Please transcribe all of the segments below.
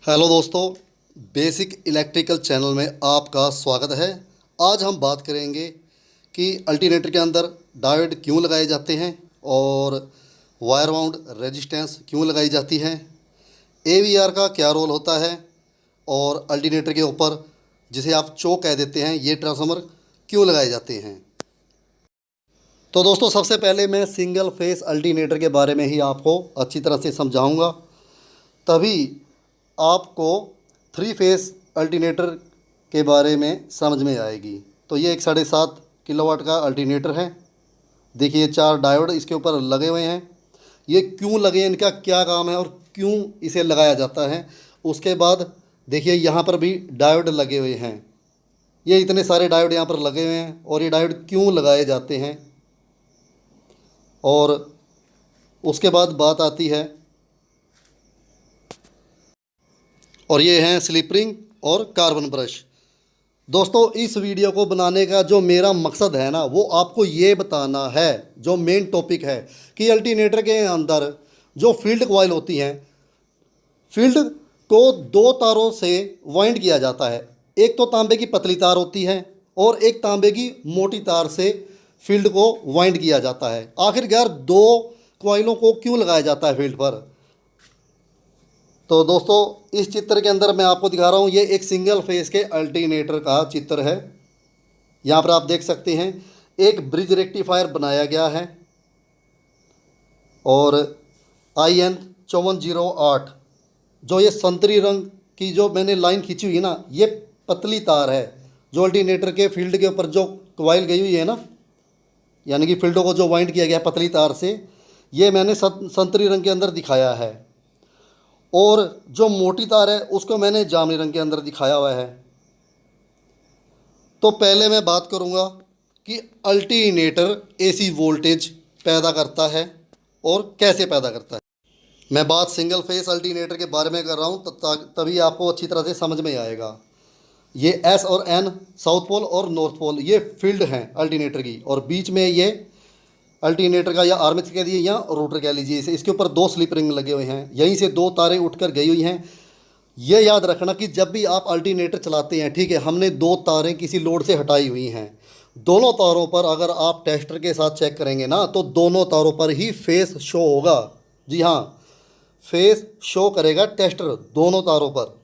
Hello दोस्तों, basic electrical channel में आपका स्वागत है। आज हम बात करेंगे कि अल्टरनेटर के अंदर डायोड क्यों लगाए जाते हैं और वायर बाउंड रेजिस्टेंस क्यों लगाई जाती है, एवीआर का क्या रोल होता है और अल्टरनेटर के ऊपर जिसे आप चोक कह देते हैं ये ट्रांसफार्मर क्यों लगाए जाते हैं। तो दोस्तों, सबसे पहले मैं सिंगल फेस अल्टरनेटर के बारे में ही आपको अच्छी तरह से समझाऊंगा, तभी आपको थ्री फेस अल्टरनेटर के बारे में समझ में आएगी। तो ये एक 7.5 किलोवाट का अल्टरनेटर है। देखिए, 4 डायोड इसके ऊपर लगे हुए हैं। ये क्यों लगे हैं, इनका क्या काम है और क्यों इसे लगाया जाता है। उसके बाद देखिए, यहाँ पर भी डायोड लगे हुए हैं। ये इतने सारे डायोड यहाँ पर लगे हुए हैं और ये डायोड क्यों लगाए जाते हैं। और उसके बाद बात आती है, और ये हैं स्लिप रिंग और कार्बन ब्रश। दोस्तों, इस वीडियो को बनाने का जो मेरा मकसद है ना, वो आपको ये बताना है, जो मेन टॉपिक है, कि अल्टरनेटर के अंदर जो फील्ड कॉइल होती हैं, फील्ड को 2 तारों से वाइंड किया जाता है। एक तो तांबे की पतली तार होती है और एक तांबे की मोटी तार से फील्ड को वाइंड किया जाता है। आखिरकार 2 कॉइलों को क्यों लगाया जाता है फील्ड पर। तो दोस्तों, इस चित्र के अंदर मैं आपको दिखा रहा हूँ, ये एक सिंगल फेस के अल्टरनेटर का चित्र है। यहाँ पर आप देख सकते हैं एक ब्रिज रेक्टिफायर बनाया गया है और IN 5408, जो ये संतरी रंग की जो मैंने लाइन खींची हुई है ना, ये पतली तार है जो अल्टरनेटर के फील्ड के ऊपर जो कॉइल गई हुई है ना, यानी कि फील्डों को जो वाइंड किया गया है पतली तार से, ये मैंने संतरी रंग के अंदर दिखाया है। और जो मोटी तार है उसको मैंने जामुनी रंग के अंदर दिखाया हुआ है। तो पहले मैं बात करूंगा कि अल्टरनेटर AC वोल्टेज पैदा करता है और कैसे पैदा करता है। मैं बात सिंगल फेस अल्टरनेटर के बारे में कर रहा हूं, तभी आपको अच्छी तरह से समझ में आएगा। ये S और N, साउथ पोल और नॉर्थ पोल, ये फील्ड हैं अल्टरनेटर की, और बीच में ये अल्टरनेटर का या आर्मेचर कह दिए या रोटर कह लीजिए इसे, इसके ऊपर 2 स्लिप रिंग लगे हुए हैं। यहीं से 2 तारें उठकर गई हुई हैं। ये याद रखना कि जब भी आप अल्टरनेटर चलाते हैं, ठीक है, हमने 2 तारें किसी लोड से हटाई हुई हैं। दोनों तारों पर अगर आप टेस्टर के साथ चेक करेंगे ना, तो दोनों तारों पर ही फेस शो होगा। जी हाँ, फेस शो करेगा टेस्टर दोनों तारों पर।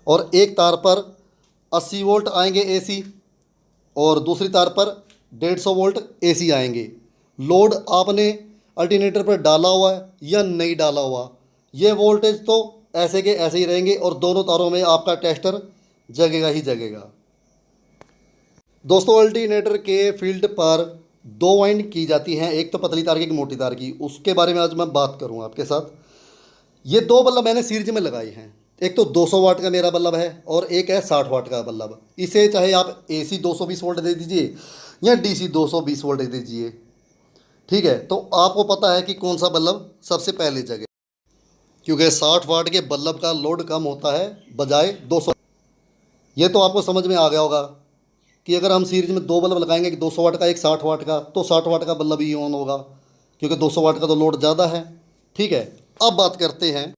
और एक तार पर 80 वोल्ट आएंगे AC और दूसरी तार पर 150 वोल्ट AC आएंगे। लोड आपने अल्टरनेटर पर डाला हुआ है या नहीं डाला हुआ, ये वोल्टेज तो ऐसे के ऐसे ही रहेंगे और दोनों तारों में आपका टेस्टर जगेगा ही जगेगा। दोस्तों, अल्टरनेटर के फील्ड पर 2 वाइंड की जाती हैं, एक तो पतली तार की, एक मोटी तार की। उसके बारे में आज मैं बात करूँगा आपके साथ। ये 2 बल्ब मैंने सीरीज में लगाए हैं। एक तो 200 वाट का मेरा बल्ब है और एक है 60 वाट का बल्ब। इसे चाहे आप AC 220 वोल्ट दे दीजिए या DC 220 वोल्ट दे दीजिए, ठीक है। तो आपको पता है कि कौन सा बल्ब सबसे पहले जगे, क्योंकि 60 वाट के बल्ब का लोड कम होता है बजाय 200। ये तो आपको समझ में आ गया होगा कि अगर हम सीरीज में 2 बल्ब लगाएंगे, एक 200 वाट का एक 60 वाट का, तो 60 वाट का बल्ब ही ऑन होगा, क्योंकि 200 वाट का तो लोड ज़्यादा है, ठीक है। अब बात करते हैं,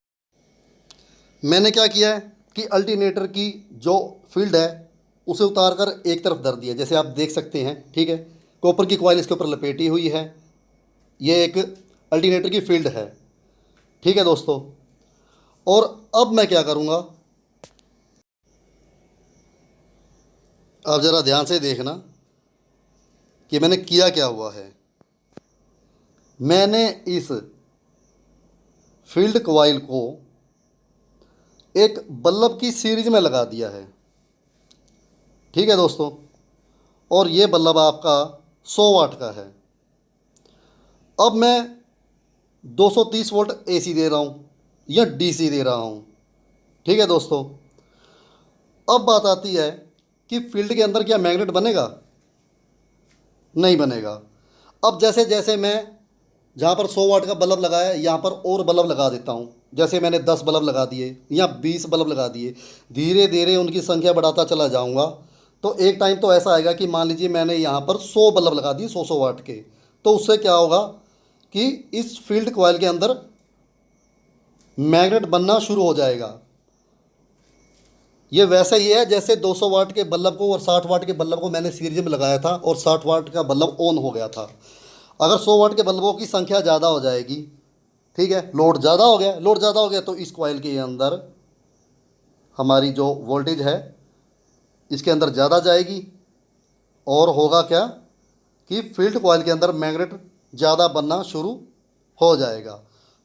मैंने क्या किया है कि अल्टरनेटर की जो फील्ड है उसे उतार कर एक तरफ धर दिया, जैसे आप देख सकते हैं, ठीक है। कॉपर की कॉइल इसके ऊपर लपेटी हुई है। ये एक अल्टरनेटर की फील्ड है, ठीक है दोस्तों। और अब मैं क्या करूँगा, आप ज़रा ध्यान से देखना कि मैंने किया क्या हुआ है। मैंने इस फील्ड कॉइल को एक बल्ब की सीरीज में लगा दिया है, ठीक है दोस्तों। और ये बल्ब आपका 100 वाट का है। अब मैं 230 वोल्ट AC दे रहा हूँ या DC दे रहा हूँ, ठीक है दोस्तों। अब बात आती है कि फील्ड के अंदर क्या मैग्नेट बनेगा? नहीं बनेगा। अब जैसे जैसे मैं जहाँ पर 100 वाट का बल्ब लगाया है, यहाँ पर और बल्ब लगा देता हूँ। जैसे मैंने 10 बल्ब लगा दिए या 20 बल्ब लगा दिए, धीरे धीरे उनकी संख्या बढ़ाता चला जाऊँगा। तो एक टाइम तो ऐसा आएगा कि मान लीजिए मैंने यहाँ पर 100 बल्ब लगा दिए, 100 वाट के। तो उससे क्या होगा कि इस फील्ड कॉइल के अंदर मैग्नेट बनना शुरू हो जाएगा। ये वैसा ही है जैसे 200 वाट के बल्ब को और 60 वाट के बल्ब को मैंने सीरीज में लगाया था और 60 वाट का बल्ब ऑन हो गया था। अगर 100 वाट के बल्बों की संख्या ज़्यादा हो जाएगी, ठीक है, लोड ज़्यादा हो गया, लोड ज़्यादा हो गया तो इस कॉइल के अंदर हमारी जो वोल्टेज है इसके अंदर ज़्यादा जाएगी और होगा क्या कि फील्ड कॉइल के अंदर मैग्नेट ज़्यादा बनना शुरू हो जाएगा।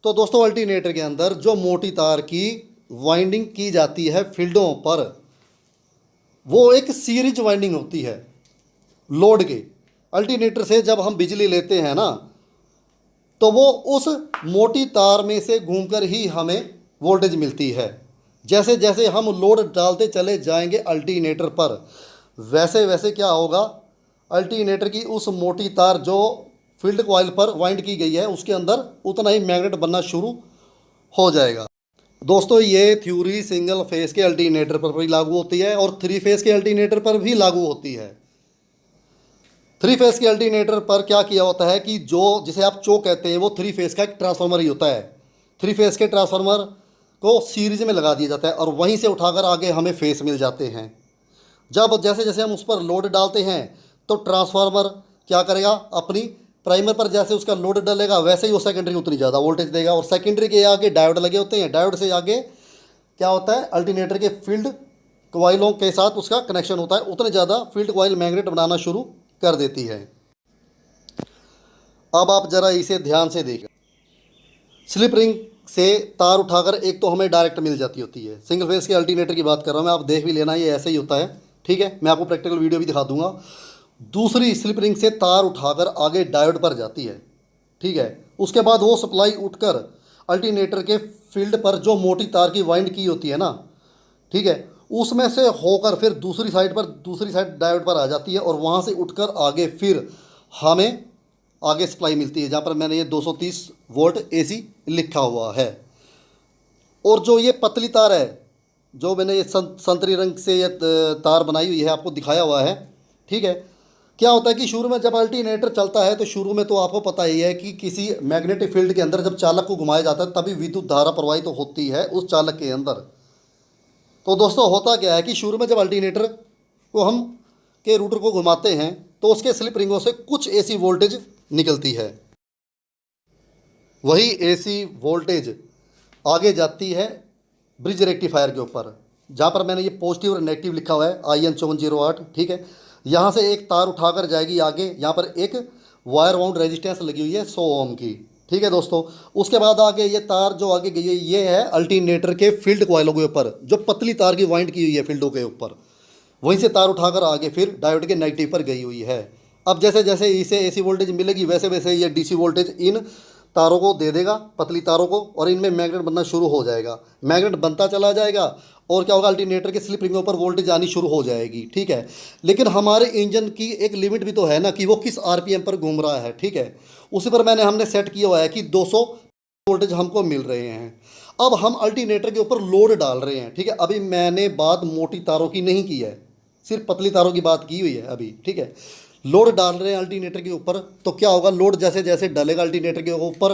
तो दोस्तों अल्टरनेटर के अंदर जो मोटी तार की वाइंडिंग की जाती है फील्डों पर, वो एक सीरीज वाइंडिंग होती है लोड के। अल्टरनेटर से जब हम बिजली लेते हैं ना, तो वो उस मोटी तार में से घूमकर ही हमें वोल्टेज मिलती है। जैसे जैसे हम लोड डालते चले जाएंगे अल्टरनेटर पर, वैसे वैसे क्या होगा, अल्टरनेटर की उस मोटी तार जो फील्ड कॉइल पर वाइंड की गई है उसके अंदर उतना ही मैग्नेट बनना शुरू हो जाएगा। दोस्तों ये थ्योरी सिंगल फेस के अल्टरनेटर पर भी लागू होती है और 3 फेस के अल्टरनेटर पर भी लागू होती है। 3 फेस के अल्टरनेटर पर क्या किया होता है कि जो जिसे आप चोक कहते हैं वो 3 फेस का एक ट्रांसफार्मर ही होता है। 3 फेस के ट्रांसफार्मर को सीरीज में लगा दिया जाता है और वहीं से उठाकर आगे हमें फेस मिल जाते हैं। जब जैसे जैसे हम उस पर लोड डालते हैं तो ट्रांसफार्मर क्या करेगा, अपनी प्राइमर पर जैसे उसका लोड डालेगा वैसे ही वो सेकेंडरी उतनी ज़्यादा वोल्टेज देगा। और सेकेंडरी के आगे डायोड लगे होते हैं, डायोड से आगे क्या होता है, अल्टरनेटर के फील्ड कॉइलों के साथ उसका कनेक्शन होता है, उतने ज़्यादा फील्ड कॉइल मैग्नेट बनाना शुरू कर देती है। अब आप ज़रा इसे ध्यान से देखें। स्लिप रिंग से तार उठाकर एक तो हमें डायरेक्ट मिल जाती होती है, सिंगल फेस के अल्टरनेटर की बात कर रहा हूँ मैं, आप देख भी लेना, ये ऐसे ही होता है, ठीक है, मैं आपको प्रैक्टिकल वीडियो भी दिखा दूंगा। दूसरी स्लिप रिंग से तार उठाकर आगे डायोड पर जाती है, ठीक है, उसके बाद वो सप्लाई उठकर अल्टरनेटर के फील्ड पर जो मोटी तार की वाइंड की होती है ना, ठीक है, उसमें से होकर फिर दूसरी साइड डायोड पर आ जाती है और वहाँ से उठकर आगे फिर हमें आगे सप्लाई मिलती है, जहाँ पर मैंने ये 230 वोल्ट एसी लिखा हुआ है। और जो ये पतली तार है, जो मैंने ये संतरी रंग से ये तार बनाई हुई है, आपको दिखाया हुआ है, ठीक है, क्या होता है कि शुरू में जब अल्टरनेटर चलता है तो शुरू में तो आपको पता ही है कि किसी मैग्नेटिक फील्ड के अंदर जब चालक को घुमाया जाता है तभी विद्युत धारा प्रवाहित तो होती है उस चालक के अंदर। तो दोस्तों होता क्या है कि शुरू में जब अल्टरनेटर को हम के रूटर को घुमाते हैं तो उसके स्लिप रिंगों से कुछ एसी वोल्टेज निकलती है। वही एसी वोल्टेज आगे जाती है ब्रिज रेक्टिफायर के ऊपर, जहाँ पर मैंने ये पॉजिटिव और नेगेटिव लिखा हुआ है IN 5408, ठीक है। यहाँ से एक तार उठाकर जाएगी आगे, यहाँ पर एक वायर वाउंड रेजिस्टेंस लगी हुई है 100 ओम की, ठीक है दोस्तों। उसके बाद आगे ये तार जो आगे गई है ये है अल्टरनेटर के फील्ड कॉइलों के ऊपर, जो पतली तार की वाइंड की हुई है फील्डों के ऊपर, वहीं से तार उठाकर आगे फिर डायोड के नेगेटिव पर गई हुई है। अब जैसे जैसे इसे एसी वोल्टेज मिलेगी वैसे वैसे ये डीसी वोल्टेज इन तारों को दे देगा, पतली तारों को, और इनमें मैग्नेट बनना शुरू हो जाएगा। मैग्नेट बनता चला जाएगा और क्या होगा, अल्टरनेटर के स्लिप रिंगों पर वोल्टेज आनी शुरू हो जाएगी, ठीक है। लेकिन हमारे इंजन की एक लिमिट भी तो है ना कि वो किस आरपीएम पर घूम रहा है, ठीक है। उसी पर हमने सेट किया हुआ है कि 200 वोल्टेज हमको मिल रहे हैं। अब हम अल्टरनेटर के ऊपर लोड डाल रहे हैं, ठीक है। अभी मैंने बात मोटी तारों की नहीं की है, सिर्फ पतली तारों की बात की हुई है अभी, ठीक है। लोड डाल रहे हैं अल्टरनेटर के ऊपर, तो क्या होगा, लोड जैसे जैसे डालेगा अल्टरनेटर के ऊपर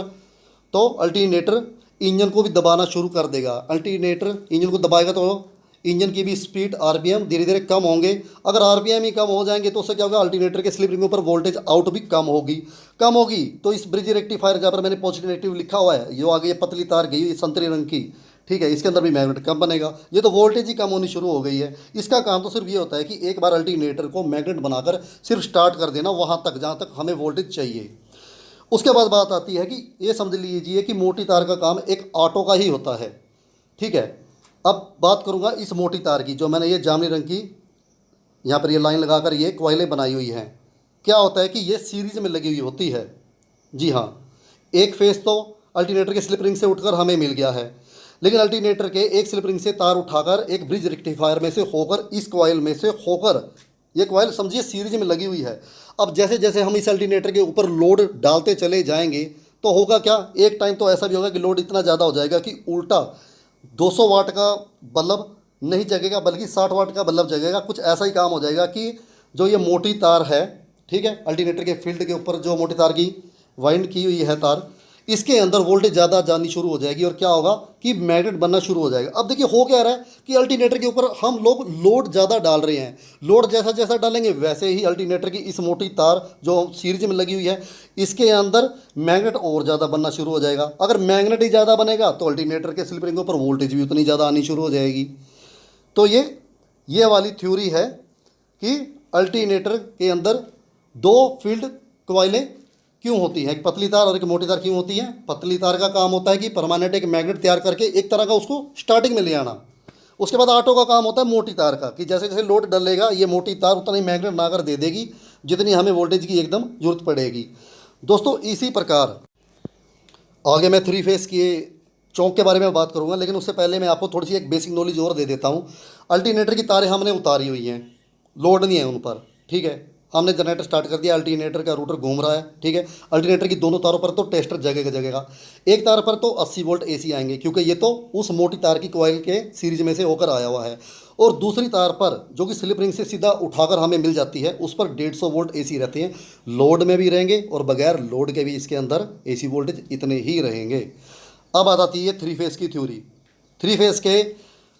तो अल्टरनेटर इंजन को भी दबाना शुरू कर देगा। अल्टरनेटर इंजन को दबाएगा तो इंजन की भी स्पीड आरपीएम धीरे धीरे कम होंगे। अगर आरपीएम ही कम हो जाएंगे तो उससे क्या होगा, अल्टरनेटर के स्लिप रिंगों पर वोल्टेज आउट भी कम होगी। तो इस ब्रिज रेक्टिफायर जहाँ पर मैंने पॉजिटिव नेगेटिव लिखा हुआ है, जो आगे ये पतली तार गई हुई संतरी रंग की, ठीक है, इसके अंदर भी मैग्नेट कम बनेगा। ये तो वोल्टेज ही कम होनी शुरू हो गई है। इसका काम तो सिर्फ ये होता है कि एक बार अल्टरनेटर को मैग्नेट बनाकर सिर्फ स्टार्ट कर देना वहाँ तक जहाँ तक हमें वोल्टेज चाहिए। उसके बाद बात आती है कि ये समझ लीजिए कि मोटी तार का काम एक ऑटो का ही होता है, ठीक है। अब बात करूँगा इस मोटी तार की, जो मैंने ये जामुनी रंग की यहाँ पर ये लाइन लगाकर ये कॉइलें बनाई हुई हैं। क्या होता है कि ये सीरीज में लगी हुई होती है, जी हाँ। एक फेस तो अल्टरनेटर के स्लिप रिंग से उठकर हमें मिल गया है, लेकिन अल्टरनेटर के एक स्लिप रिंग से तार उठाकर एक ब्रिज रेक्टिफायर में से होकर इस कॉइल में से होकर, ये कॉइल समझिए सीरीज में लगी हुई है। अब जैसे जैसे हम इस अल्टरनेटर के ऊपर लोड डालते चले जाएंगे तो होगा क्या, एक टाइम तो ऐसा भी होगा कि लोड इतना ज़्यादा हो जाएगा कि उल्टा 200 वाट का बल्ब नहीं जगेगा बल्कि 60 वाट का बल्ब जगेगा। कुछ ऐसा ही काम हो जाएगा कि जो ये मोटी तार है, ठीक है, अल्टरनेटर के फील्ड के ऊपर जो मोटी तार की वाइंड की हुई है तार, इसके अंदर वोल्टेज ज़्यादा जानी शुरू हो जाएगी और क्या होगा कि मैग्नेट बनना शुरू हो जाएगा। अब देखिए हो क्या रहा है कि अल्टरनेटर के ऊपर हम लोग लोड ज़्यादा डाल रहे हैं। लोड जैसा जैसा डालेंगे वैसे ही अल्टरनेटर की इस मोटी तार जो सीरीज में लगी हुई है इसके अंदर मैग्नेट और ज़्यादा बनना शुरू हो जाएगा। अगर मैग्नेट ही ज़्यादा बनेगा तो अल्टरनेटर के स्लिप रिंगों पर वोल्टेज भी उतनी ज़्यादा आनी शुरू हो जाएगी। तो ये वाली थ्योरी है कि अल्टरनेटर के अंदर दो फील्ड कॉइलें क्यों होती हैं, एक पतली तार और एक मोटी तार क्यों होती है। पतली तार का काम होता है कि परमानेंट एक मैग्नेट तैयार करके एक तरह का उसको स्टार्टिंग में ले आना। उसके बाद ऑटो का काम होता है मोटी तार का कि जैसे जैसे लोड डलेगा ये मोटी तार उतना ही मैग्नेट ना कर दे देगी जितनी हमें वोल्टेज की एकदम जरूरत पड़ेगी। दोस्तों इसी प्रकार आगे मैं थ्री फेस के चौक के बारे में बात करूंगा, लेकिन उससे पहले मैं आपको थोड़ी सी एक बेसिक नॉलेज और दे देता हूं। अल्टरनेटर की तारें हमने उतारी हुई हैं, लोड नहीं है उन पर, ठीक है। हमने जनरेटर स्टार्ट कर दिया, अल्टरनेटर का रूटर घूम रहा है, ठीक है। अल्टरनेटर की दोनों तारों पर तो टेस्टर जगेगा जगेगा। एक तार पर तो 80 वोल्ट एसी आएंगे क्योंकि ये तो उस मोटी तार की कॉइल के सीरीज में से होकर आया हुआ है। और दूसरी तार पर जो कि स्लिप रिंग से सीधा उठाकर हमें मिल जाती है उस पर 150 वोल्ट एसी रहते हैं। लोड में भी रहेंगे और बगैर लोड के भी इसके अंदर एसी वोल्टेज इतने ही रहेंगे। अब आ जाती है थ्री फेस की थ्योरी। थ्री फेस के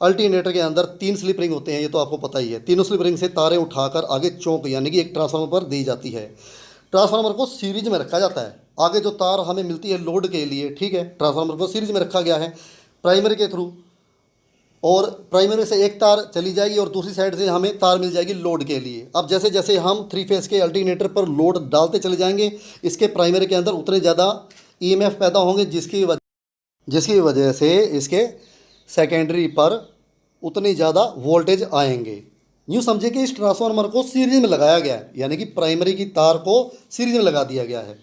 अल्टरनेटर के अंदर 3 स्लिप रिंग होते हैं, ये तो आपको पता ही है। तीनों स्लिप रिंग से तारें उठाकर आगे चौक यानी कि एक ट्रांसफार्मर पर दी जाती है। ट्रांसफार्मर को सीरीज में रखा जाता है। आगे जो तार हमें मिलती है लोड के लिए, ठीक है, ट्रांसफार्मर को सीरीज में रखा गया है प्राइमरी के थ्रू, और प्राइमरी से एक तार चली जाएगी और दूसरी साइड से हमें तार मिल जाएगी लोड के लिए। अब जैसे जैसे हम थ्री फेस के अल्टरनेटर पर लोड डालते चले जाएंगे इसके प्राइमरी के अंदर उतने ज़्यादा ईएमएफ पैदा होंगे जिसकी वजह से इसके सेकेंडरी पर उतनी ज़्यादा वोल्टेज आएंगे। यूँ समझिए कि इस ट्रांसफार्मर को सीरीज में लगाया गया है, यानी कि प्राइमरी की तार को सीरीज में लगा दिया गया है।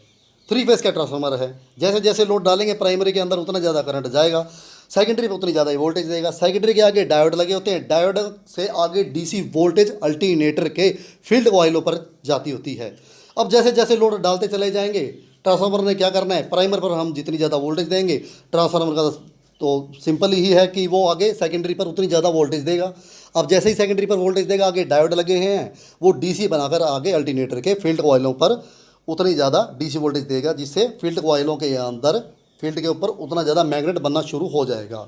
थ्री फेस का ट्रांसफार्मर है, जैसे जैसे लोड डालेंगे प्राइमरी के अंदर उतना ज़्यादा करंट जाएगा, सेकेंडरी पे उतनी ज़्यादा वोल्टेज देगा। सेकेंडरी के आगे डायोड लगे होते हैं, डायोड से आगे डीसी वोल्टेज अल्टरनेटर के फील्ड कॉइलों पर जाती होती है। अब जैसे जैसे लोड डालते चले जाएंगे ट्रांसफार्मर ने क्या करना है, प्राइमर पर हम जितनी ज़्यादा वोल्टेज देंगे ट्रांसफार्मर का तो सिंपल ही है कि वो आगे सेकेंडरी पर उतनी ज़्यादा वोल्टेज देगा। अब जैसे ही सेकेंडरी पर वोल्टेज देगा आगे डायोड लगे हैं वो डीसी बनाकर आगे अल्टरनेटर के फील्ड कॉइलों पर उतनी ज़्यादा डीसी वोल्टेज देगा जिससे फील्ड कॉइलों के अंदर फील्ड के ऊपर उतना ज़्यादा मैग्नेट बनना शुरू हो जाएगा।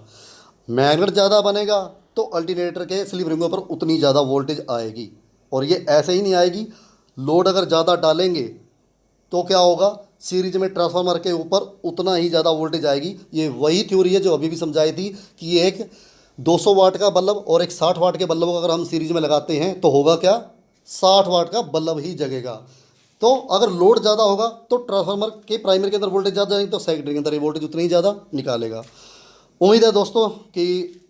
मैग्नेट ज़्यादा बनेगा तो अल्टरनेटर के स्लिप रिंगों पर उतनी ज़्यादा वोल्टेज आएगी। और ये ऐसे ही नहीं आएगी, लोड अगर ज़्यादा डालेंगे तो क्या होगा, सीरीज में ट्रांसफार्मर के ऊपर उतना ही ज़्यादा वोल्टेज आएगी। ये वही थ्योरी है जो अभी भी समझाई थी कि एक 200 वाट का बल्ब और एक 60 वाट के बल्ब को अगर हम सीरीज में लगाते हैं तो होगा क्या, 60 वाट का बल्ब ही जगेगा। तो अगर लोड ज़्यादा होगा तो ट्रांसफार्मर के प्राइमरी के अंदर वोल्टेज ज़्यादा नहीं तो सेकेंडरी के अंदर ये वोल्टेज उतनी ही ज़्यादा निकालेगा। उम्मीद है दोस्तों कि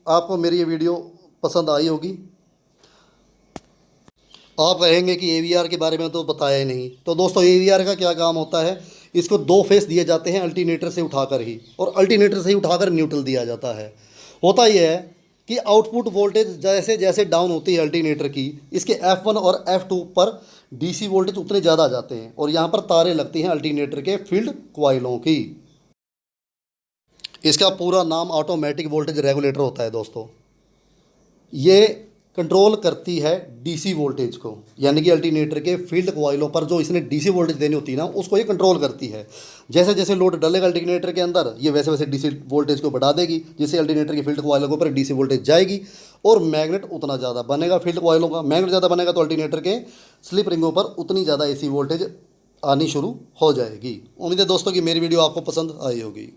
आपको मेरी ये वीडियो पसंद आई होगी। आप कहेंगे कि एवीआर के बारे में तो बताया ही नहीं। तो दोस्तों एवीआर का क्या काम होता है, इसको 2 फेस दिए जाते हैं अल्टरनेटर से उठाकर ही, और अल्टरनेटर से ही उठाकर न्यूट्रल दिया जाता है। होता यह है कि आउटपुट वोल्टेज जैसे जैसे डाउन होती है अल्टरनेटर की, इसके F1 और F2 पर डीसी वोल्टेज उतने ज़्यादा आ जाते हैं और यहाँ पर तारें लगती हैं अल्टरनेटर के फील्ड कॉइलों की। इसका पूरा नाम ऑटोमेटिक वोल्टेज रेगुलेटर होता है दोस्तों। ये कंट्रोल करती है डीसी वोल्टेज को, यानी कि अल्टरनेटर के फील्ड कॉइलों पर जो इसने डीसी वोल्टेज देनी होती है ना उसको ये कंट्रोल करती है। जैसे जैसे लोड डलेगा अल्टरनेटर के अंदर ये वैसे वैसे डीसी वोल्टेज को बढ़ा देगी जिससे अल्टरनेटर की फील्ड कॉइलों के ऊपर डीसी वोल्टेज जाएगी और मैग्नेट उतना ज़्यादा बनेगा। फील्ड कॉइलों का मैग्नेट ज़्यादा बनेगा तो अल्टरनेटर के स्लिप रिंगों पर उतनी ज़्यादा एसी वोल्टेज आनी शुरू हो जाएगी। उम्मीद है दोस्तों कि मेरी वीडियो आपको पसंद आई होगी।